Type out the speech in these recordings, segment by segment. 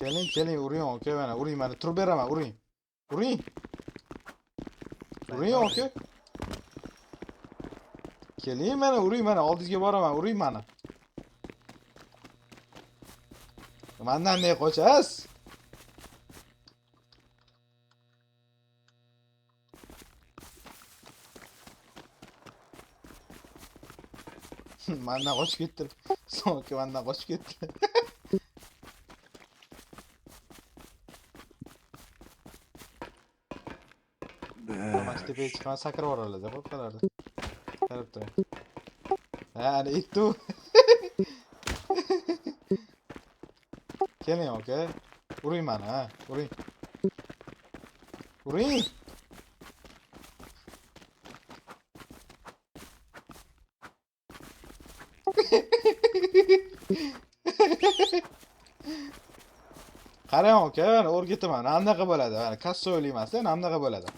Keling uring aka, mana uring, mana turib beraman, uring. Uring. Uring aka. Keling mana uring, mana oldingizga boraman, uring mana. Mendan ne qochasiz? Mendan qochib ketdi. So'ngki mendan qochib ketdi. Mana tepaga chiqqan sakrab yuboradi, qo'rqalardi. Qarab turing. Ha, ana ittu. Keling aka. Uring mana, ha, uring. Uring. Qarang aka, mana o'rgataman. Anaqa bo'ladi. Mana kassa o'ylaymasdan anaqa bo'ladi.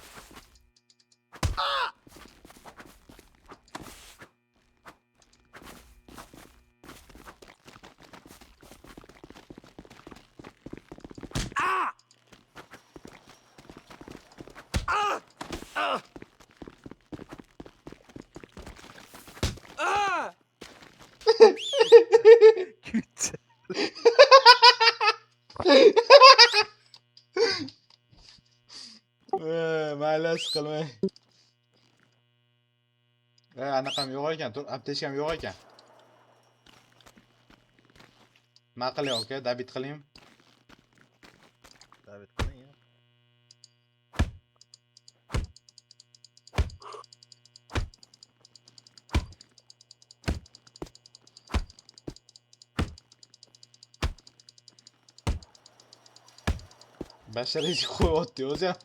Güzel. Mayli qilmang. Anaqam yo'q ekan, aptechkam yo'q ekan. Nima qiling aka, dabit qiling. Davet qiling ya. Bashariy qo'yapti o'zi ham.